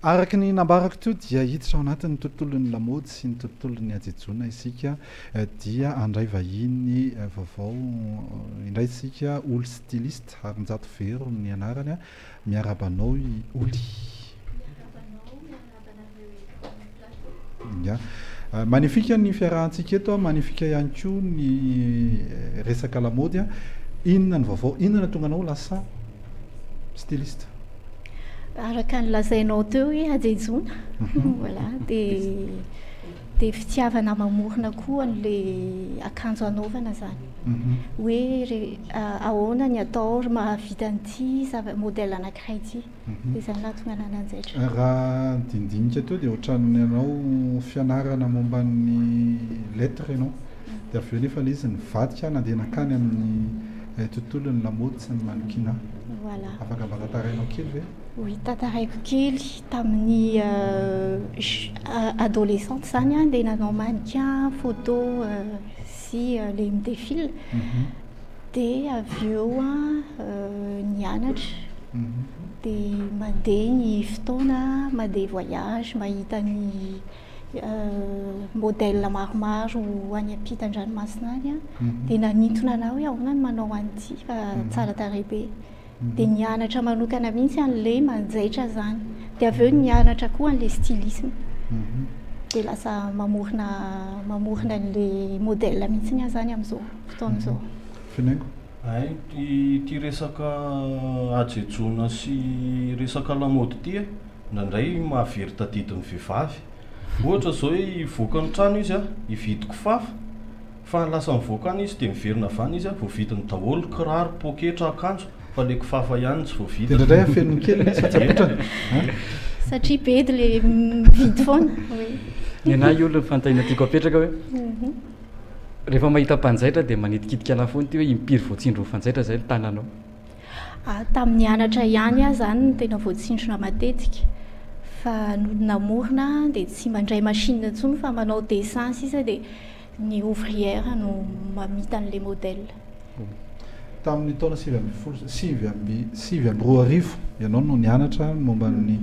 Araka ny nambarako to dia hiditra ao anatin'ny tontolon'ny lamaody sy ny tontolon'ny ajejona isika dia andray vahiny vaovao indray isika olo styliste Aronjato Vero ny anarany miarabanao i Oly. Ya. Magnifika ny fiarahantsika eto, magnifika ihany koa ny resaka lamaody. Inona ny vaovao, inona tonga anao lasa styliste? Araka ny lazainao teo hoe ajejona. Voilà, dia fitiavana mamorona koa an'ilay akanjo anaovana zany. Hoe ahoana ny atao mahavita an'ity modèle anankiray ity. Dia zany nahatonga anahy nanjaitra. Raha dindinika teo dia ohatran'ny ianao fianarana momba ny lettre ianao. Dia avy eo nefa izy nivadika nandeha nakany amin'ny tontolon'ny lamaody sy ny mannequinat. Voilà. Afaka mba tantarainao kely ve? Oui, tantaraiko kely tamin'ny adolescente zany dia nanao mannequin photo sy le midéfile. Dia avy eo nianatra dia mandeha ny fotoana, mandeha voyage, mahita ny modèle maromaro any ampitan-dranomasina any dia nanintona anahy hoe ahoana ny manao an'ity fa tsara tarehy be. Dia nianatra manokana mihitsy an'ilay manjaitra zany. Dia avy eo nianatra koa an'ilay stylisme. Dia lasa mamorona an'ilay modèle mihitsy zany amin'izao fotoana izao. Finaingo? Ay, ity resaka ajejona sy resaka lamaody ity nandray mahavery tadidin'ny vehivavy. Ohatra zao hoe hivoaka ny trano izy hividy kifafa, fa lasa mivoaka any izy dia miverina avany izy vao vidiny daholo kiraro, poketra, akanjo. Fa le kifafa ihany tsy voavidy. Dia indray fenony kely izy fa tsy apotrany. Satria be dia le mividy foana. Ny anahy olona fantahina tiako apetraka hoe rehefa mahita mpanjaitra dia manitikitika anahy foana ty hoe impiry voatsindro fanjaitra izay ny tananao. Tamin'ny anatra ihany zany no tena voatsindrona matetika. Fa namorona dia tsy mandray machine intsony fa manao dessin sisa dia ny ouvrière no mamita an'ilay modèle. Tamin'ny taona 2010 ianao no nianatra momba ny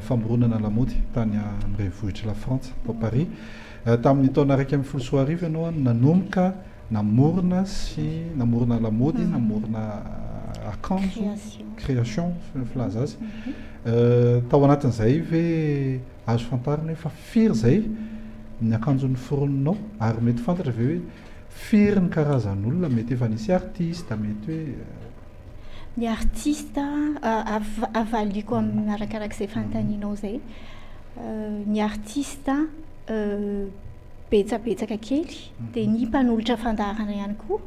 famoronana lamaody tany amin'ny renivohitra la France tao Paris. Tamin'ny taona 2011 ianao nanomboka namorona lamaody, namorona akanjo, création filaza azy. Tao anatin'izay ve azo fantarina hoe fa firy izay ny akanjon'ny foroninao ary mety fantatra ve hoe firy ny karazan'olona mety efa nisy artiste mety hoe ny artiste avaliko amin'ny arakarak'izay fanontanianao izay. Ny artiste betsabetsaka kely dia ny mpanolotra fandarana ihany koa.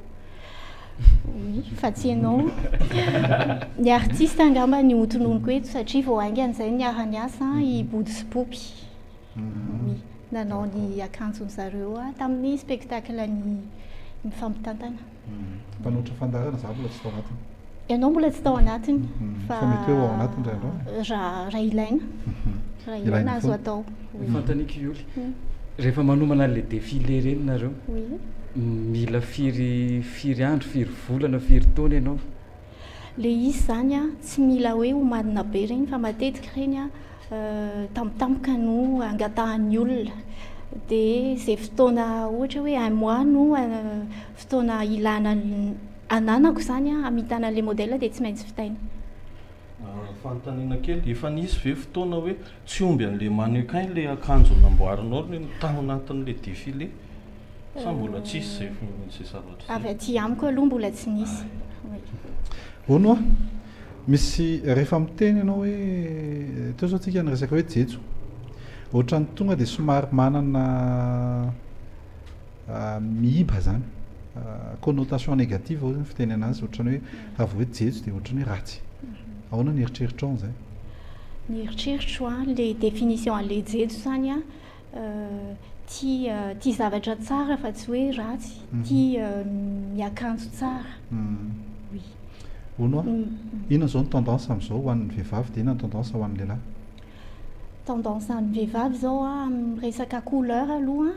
Fa tsy ianao. Ny artiste angamba ny hotononiko eto satria vao aingan'izay niara niasa i Body sy Popy. Nanao ny akanjon'ny zareo tamin'ny spectacle ny mifampitantana. Mpanotra fandarana za mbola tsy tao anatiny. Ianao mbola tsy tao anatiny. Fa mety hoe ao anatiny ray andro. Raha ilaina. Raha ilaina azo atao. Fantaniko Oly. Rehefa manomana an'ilay défilé reny nareo. Mila firy andro, firy volana, firy taona ianao? Le izy zany tsy mila hoe homanina be reny fa matetika reny tampotampoka no angatahan'ny olona. Dia izay fotoana ohatra hoe un mois no fotoana ilana ananako zany amitana an'ilay modèle dia tsy maintsy vitaina. Fanontaniana kely, efa nisy ve fotoana hoe tsy omby an'ilay mannequin ilay akanjo namboarinao ny tao anatin'ilay défilé? Sa mbola tsisy izay zavatra? Avy aty amiko aloha mbola tsy nisy. Ono misy rehefa miteny ianao hoe teo zao tsika ny resaka hoe jejo. Ohatran'ny tonga dia somary manana miiba zany. Connotation négative ao zany fiteny anazy ohatrany hoe raha vao hoe jejo dia ohatrany hoe ratsy. Ahoana ny eritreritro ao izay? Ny eritreritro le définition an'ilay jejo zany tia zavatra tsara fa tsy hoe ratsy, tia miakanjo tsara. Ono inona zao ny tendance amin'izao ho an'ny vehivavy dia inona ny tendance ho an'ny lehilahy? Tendance an'ny vehivavy zao amin'ny resaka couleur aloha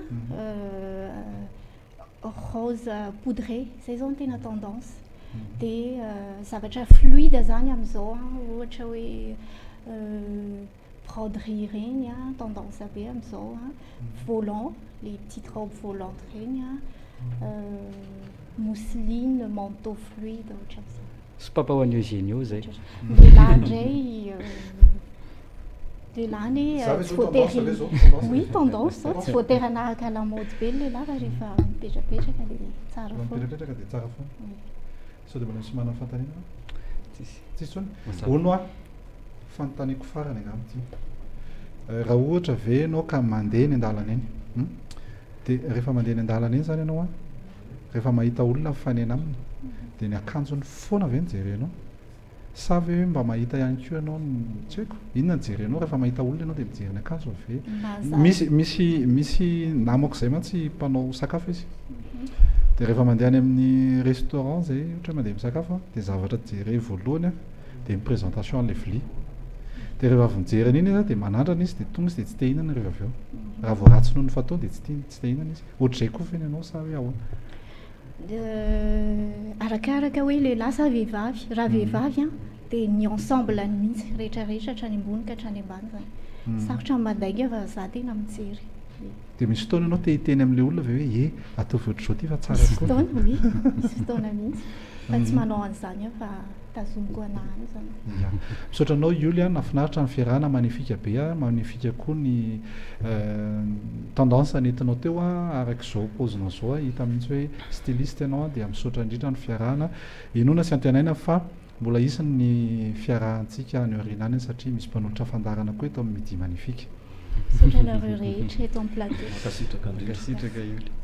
rose poudré, zay zao ny tena tendance. Dia zavatra fluide zany amin'izao ohatra hoe broderie regny tendance be am'izao volant les petites robes volantes regny mousseline manteau fluide ohatra am'izao sy papa ho an'io génie io zay lehilahy indray lehilahy ny tsy voatery oui tendance zao tsy voatery anaraka la mode be le lehilahy raha rehefa mipetrapetraka le tsara mipetrapetraka dia tsara foana sao dia mbola sy manana fantaniana tsisy tsony ono a fanontaniako farany angamy ty raha ohatra ve anao ka mandeha ny an-dalana eny dia rehefa mandeha ny an-dalana eny zany ianao a rehefa mahita olona mifanena aminy dia ny akanjony foana ve nijerenao sa ve hoe mba mahita ihany koa ianao tsy haiko inona nijerenao rehefa mahita olona ianao dia mijery ny akanjo ve misy namako izay mantsy mpanao sakafo izy dia rehefa mandeha any amin'ny restaurant zay ohatra mandeha misakafo dia zavatra jere voalohany dia mipresentation an'ilay vilia dia rehefa avy mijery an'iny izy dia manandrana izy dia tonga izy dia tsy te hinana rehefa avy eo raha vao ratsy noho ny fataony dia tsy te hinana izy ohatr'izay koa feny ianao sa hoe ahoana arakaraka hoe lehilahy sa vehivavy raha vehivavy dia ny ensemble ny mihitsy rehetrarehetra hatrany ambony ka hatrany ambany zany sarotra mandainga fa za tena mijery dia misy fotoana ianao te hiteny amin'ilay olona ve hoe ataovy ohatr'izao ty fa tsara misy fotoana oui misy fotoana mihitsy fa tsy manao an'izany fa tazomiko anahany zany misaotra anao Julia nafinaritra ny fiarahana magnifika be magnifika koa ny tendance nentinao teo araka izao paozinao zao hita mihitsy hoe styliste ianao dia misaotra indrindra ny fiarahana inona sy antenaina fa mbola isany ny fiarahantsika ny orinany satria misy mpanolotra fandarana koa eto amin'ny midi magnifika misaotra anareo rehetra eto amin'ny plateau kasitraka indrindra kasitraka Julia